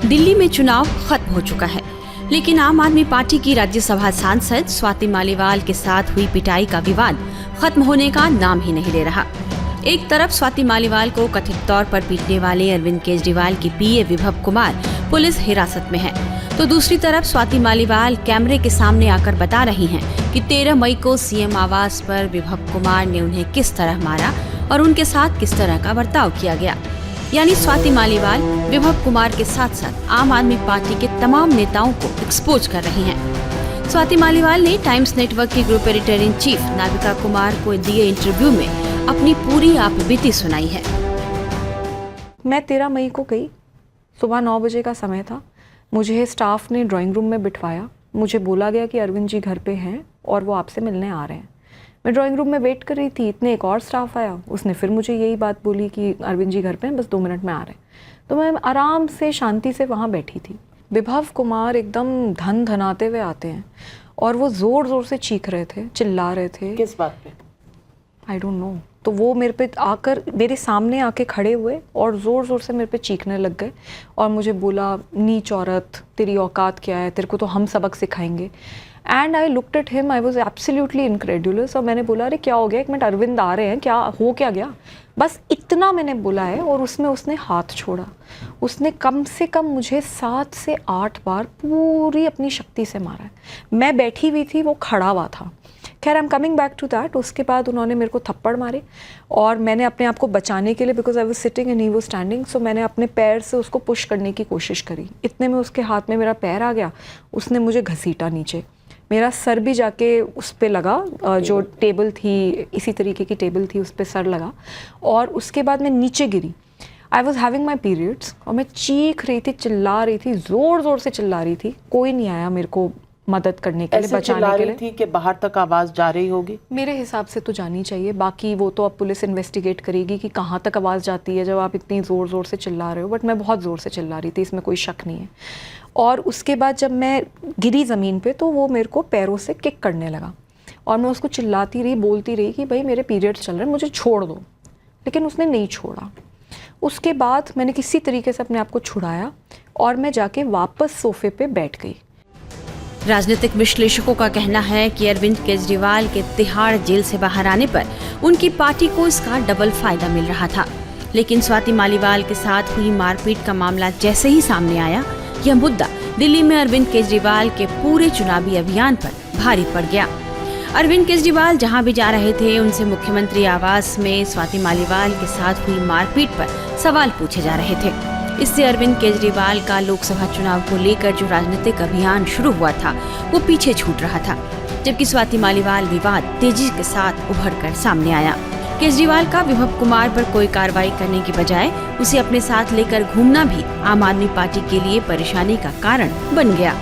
दिल्ली में चुनाव खत्म हो चुका है, लेकिन आम आदमी पार्टी की राज्यसभा सांसद स्वाति मालीवाल के साथ हुई पिटाई का विवाद खत्म होने का नाम ही नहीं ले रहा। एक तरफ स्वाति मालीवाल को कथित तौर पर पीटने वाले अरविंद केजरीवाल की पीए विभव कुमार पुलिस हिरासत में है, तो दूसरी तरफ स्वाति मालीवाल कैमरे के सामने आकर बता रही हैं कि 13 मई को सीएम आवास पर विभव कुमार ने उन्हें किस तरह मारा और उनके साथ किस तरह का बर्ताव किया गया। यानी स्वाति मालीवाल विभव कुमार के साथ साथ आम आदमी पार्टी के तमाम नेताओं को एक्सपोज कर रही हैं। स्वाति मालीवाल ने टाइम्स नेटवर्क की group editor in chief Navika Kumar को दिए इंटरव्यू में अपनी पूरी आपबीती सुनाई है। मैं 13 मई को गई, सुबह 9 बजे का समय था। मुझे स्टाफ ने ड्राइंग रूम में बिठवाया। मुझे बोला गया कि अरविंद जी घर पे हैं और वो आपसे मिलने आ रहे हैं। मैं ड्राइंग रूम में वेट कर रही थी, इतने एक और स्टाफ आया, उसने फिर मुझे यही बात बोली कि अरविंद जी घर पे हैं, बस 2 मिनट में आ रहे हैं। तो मैं आराम से शांति से वहाँ बैठी थी। विभव कुमार एकदम धन धनाते हुए आते हैं और वो ज़ोर ज़ोर से चीख रहे थे, चिल्ला रहे थे। किस बात पे? I don't know. तो वो मेरे पे आकर मेरे सामने आके खड़े हुए और ज़ोर ज़ोर से मेरे पे चीखने लग गए और मुझे बोला, नीच औरत, तेरी औकात क्या है, तेरे को तो हम सबक सिखाएंगे। And I looked at him, I was absolutely incredulous. और मैंने बोला, अरे क्या हो गया, एक मिनट, अरविंद आ रहे हैं, क्या हो क्या गया? बस इतना मैंने बोला है और उसमें उसने हाथ छोड़ा। उसने कम से कम मुझे 7 से 8 बार पूरी अपनी शक्ति से मारा है। मैं बैठी हुई थी, वो खड़ा हुआ था। खैर, I am coming back to that. उसके बाद उन्होंने मेरे को थप्पड़ मारे और मैंने अपने आप को बचाने के लिए, because I was sitting and he was standing, so मैंने अपने पैर से उसको पुश करने की कोशिश करी। इतने में उसके हाथ में मेरा पैर आ गया, उसने मुझे घसीटा नीचे। मेरा सर भी जाके उस पे लगा, जो टेबल थी, इसी तरीके की टेबल थी, उस पे सर लगा। और उसके बाद मैं नीचे गिरी। I was having my periods और मैं चीख रही थी, चिल्ला रही थी, ज़ोर ज़ोर से चिल्ला रही थी। कोई नहीं आया मेरे को मदद करने के लिए, बचाने के लिए। थी कि बाहर तक आवाज़ जा रही होगी? मेरे हिसाब से तो जानी चाहिए, बाकी वो तो अब पुलिस इन्वेस्टिगेट करेगी कि कहाँ तक आवाज़ जाती है जब आप इतनी ज़ोर ज़ोर से चिल्ला रहे हो। बट मैं बहुत ज़ोर से चिल्ला रही थी, इसमें कोई शक नहीं है। और उसके बाद जब मैं गिरी ज़मीन पे, तो वो मेरे को पैरों से किक करने लगा और मैं उसको चिल्लाती रही, बोलती रही कि भाई मेरे पीरियड्स चल रहे हैं, मुझे छोड़ दो। लेकिन उसने नहीं छोड़ा। उसके बाद मैंने किसी तरीके से अपने आप को छुड़ाया और मैं जाके वापस सोफे पे बैठ गई। राजनीतिक विश्लेषकों का कहना है कि अरविंद केजरीवाल के तिहाड़ जेल से बाहर आने पर उनकी पार्टी को इसका डबल फायदा मिल रहा था। लेकिन स्वाति मालीवाल के साथ हुई मारपीट का मामला जैसे ही सामने आया, यह मुद्दा दिल्ली में अरविंद केजरीवाल के पूरे चुनावी अभियान पर भारी पड़ गया। अरविंद केजरीवाल जहां भी जा रहे थे, उनसे मुख्यमंत्री आवास में स्वाति मालीवाल के साथ हुई मारपीट पर सवाल पूछे जा रहे थे। इससे अरविंद केजरीवाल का लोकसभा चुनाव को लेकर जो राजनीतिक अभियान शुरू हुआ था, वो पीछे छूट रहा था, जबकि स्वाति मालीवाल विवाद तेजी के साथ उभरकर सामने आया। केजरीवाल का विभव कुमार पर कोई कार्रवाई करने की बजाय उसे अपने साथ लेकर घूमना भी आम आदमी पार्टी के लिए परेशानी का कारण बन गया।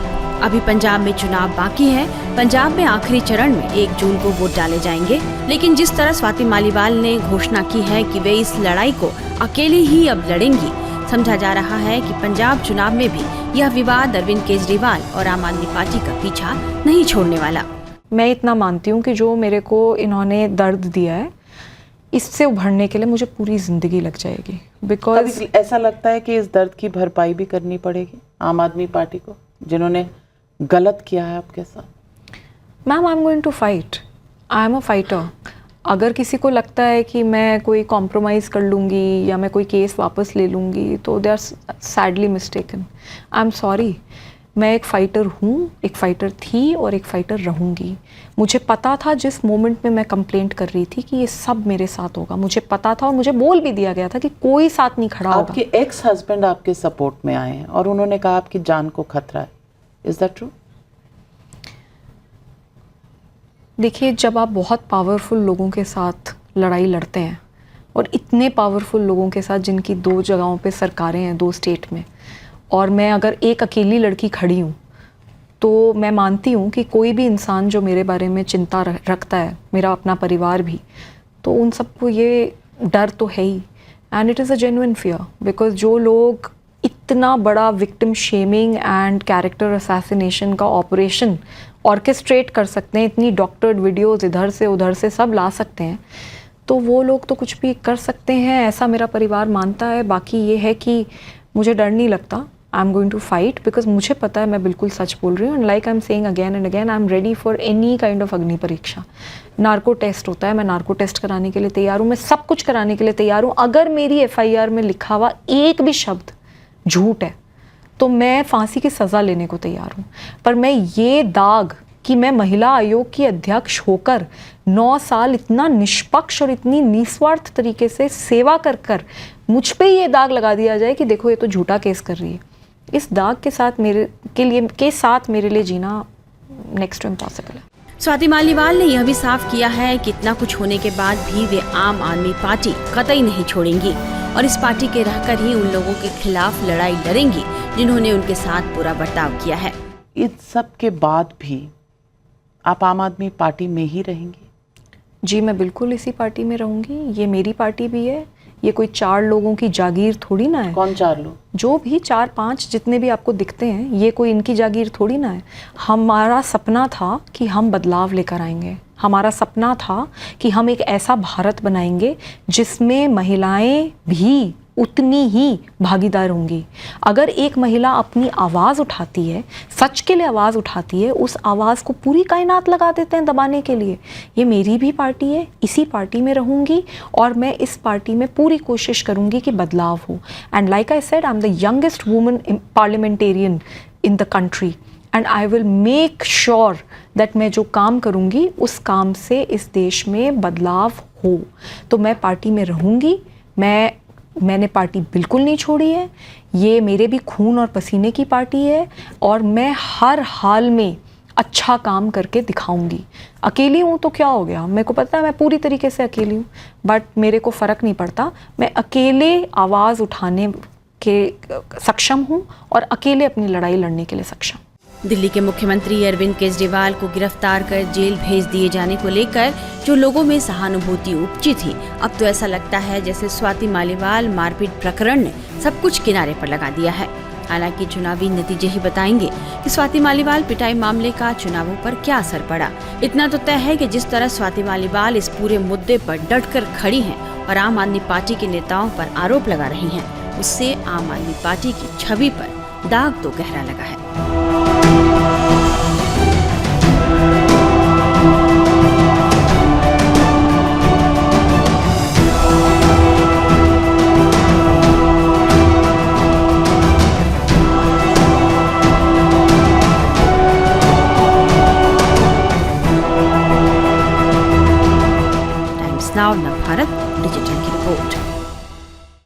अभी पंजाब में चुनाव बाकी है। पंजाब में आखिरी चरण में 1 जून को वोट डाले जाएंगे, लेकिन जिस तरह स्वाति मालीवाल ने घोषणा की है कि वे इस लड़ाई को अकेले ही अब लड़ेंगी, समझा जा रहा है कि पंजाब चुनाव में भी यह विवाद अरविंद केजरीवाल और आम आदमी पार्टी का पीछा नहीं छोड़ने वाला। मैं इतना मानती हूँ कि जो मेरे को इन्होंने दर्द दिया है, इससे उभरने के लिए मुझे पूरी ज़िंदगी लग जाएगी। बिकॉज ऐसा लगता है कि इस दर्द की भरपाई भी करनी पड़ेगी आम आदमी पार्टी को, जिन्होंने गलत किया है आपके साथ। Ma'am, I am going to fight, I am a fighter. अगर किसी को लगता है कि मैं कोई कॉम्प्रोमाइज़ कर लूँगी या मैं कोई केस वापस ले लूँगी, तो they are sadly mistaken. I am sorry. मैं एक फ़ाइटर हूँ, एक फ़ाइटर थी और एक फ़ाइटर रहूँगी। मुझे पता था जिस मोमेंट में मैं कंप्लेंट कर रही थी कि ये सब मेरे साथ होगा, मुझे पता था और मुझे बोल भी दिया गया था कि कोई साथ नहीं खड़ा होगा। आपके एक्स हस्बैंड आपके सपोर्ट में आए हैं और उन्होंने कहा आपकी जान को खतरा है। Is that true? देखिए, जब आप बहुत पावरफुल लोगों के साथ लड़ाई लड़ते हैं और इतने पावरफुल लोगों के साथ जिनकी 2 जगहों पे सरकारें हैं, 2 स्टेट में, और मैं अगर एक अकेली लड़की खड़ी हूँ, तो मैं मानती हूँ कि कोई भी इंसान जो मेरे बारे में चिंता रखता है, मेरा अपना परिवार भी, तो उन सबको ये डर तो है ही। And it is a genuine fear, because जो लोग इतना बड़ा victim shaming and character assassination का ऑपरेशन ऑर्केस्ट्रेट कर सकते हैं, इतनी डॉक्टर्ड वीडियोज़ इधर से उधर से सब ला सकते हैं, तो वो लोग तो कुछ भी कर सकते हैं, ऐसा मेरा परिवार मानता है। बाकी ये है कि मुझे डर नहीं लगता, I am going to fight, because मुझे पता है मैं बिल्कुल सच बोल रही हूँ. And like I am saying again and again, I am ready for any kind of agni pariksha. Narco test होता है, मैं नार्को टेस्ट कराने के लिए तैयार हूँ, मैं सब कुछ कराने के लिए तैयार हूँ. अगर मेरी FIR में लिखा हुआ एक भी शब्द झूठ है तो मैं फांसी की सज़ा लेने को तैयार हूँ. पर मैं ये दाग कि मैं महिला आयोग की अध्यक्ष होकर 9 साल इतना निष्पक्ष और इतनी निस्वार्थ तरीके से सेवा कर कर मुझ पे ये दाग लगा दिया जाए कि देखो ये तो झूठा केस कर रही है, इस दाग के साथ मेरे लिए जीना नेक्स्ट टू इम्पॉसिबल है. स्वाति मालीवाल ने यह भी साफ किया है कि इतना कुछ होने के बाद भी वे आम आदमी पार्टी कतई नहीं छोड़ेंगी और इस पार्टी के रहकर ही उन लोगों के खिलाफ लड़ाई लड़ेंगी जिन्होंने उनके साथ बुरा बर्ताव किया है. इस सब के बाद भी आप आम आदमी पार्टी में ही रहेंगी? जी, मैं बिल्कुल इसी पार्टी में रहूंगी. ये मेरी पार्टी भी है, ये कोई 4 लोगों की जागीर थोड़ी ना है. कौन 4 लोग? जो भी 4-5 जितने भी आपको दिखते हैं, ये कोई इनकी जागीर थोड़ी ना है. हमारा सपना था कि हम बदलाव लेकर आएंगे. हमारा सपना था कि हम एक ऐसा भारत बनाएंगे जिसमें महिलाएं भी उतनी ही भागीदार होंगी. अगर एक महिला अपनी आवाज़ उठाती है, सच के लिए आवाज़ उठाती है, उस आवाज़ को पूरी कायनात लगा देते हैं दबाने के लिए. ये मेरी भी पार्टी है, इसी पार्टी में रहूँगी और मैं इस पार्टी में पूरी कोशिश करूँगी कि बदलाव हो. And like I said, I am the youngest woman parliamentarian in the country and I will make sure that मैं जो काम करूँगी उस काम से इस देश में बदलाव हो. तो मैं पार्टी में रहूँगी. मैंने पार्टी बिल्कुल नहीं छोड़ी है. ये मेरे भी खून और पसीने की पार्टी है और मैं हर हाल में अच्छा काम करके दिखाऊंगी. अकेली हूँ तो क्या हो गया, मेरे को पता है मैं पूरी तरीके से अकेली हूँ, बट मेरे को फ़र्क नहीं पड़ता. मैं अकेले आवाज़ उठाने के सक्षम हूँ और अकेले अपनी लड़ाई लड़ने के लिए सक्षम. दिल्ली के मुख्यमंत्री अरविंद केजरीवाल को गिरफ्तार कर जेल भेज दिए जाने को लेकर जो लोगों में सहानुभूति उपजी थी, अब तो ऐसा लगता है जैसे स्वाति मालीवाल मारपीट प्रकरण ने सब कुछ किनारे पर लगा दिया है. हालांकि चुनावी नतीजे ही बताएंगे कि स्वाति मालीवाल पिटाई मामले का चुनावों पर क्या असर पड़ा. इतना तो तय है कि जिस तरह स्वाति मालीवाल इस पूरे मुद्दे पर डटकर खड़ी हैं और आम आदमी पार्टी के नेताओं पर आरोप लगा रही हैं, उससे आम आदमी पार्टी की छवि पर दाग तो गहरा लगा है.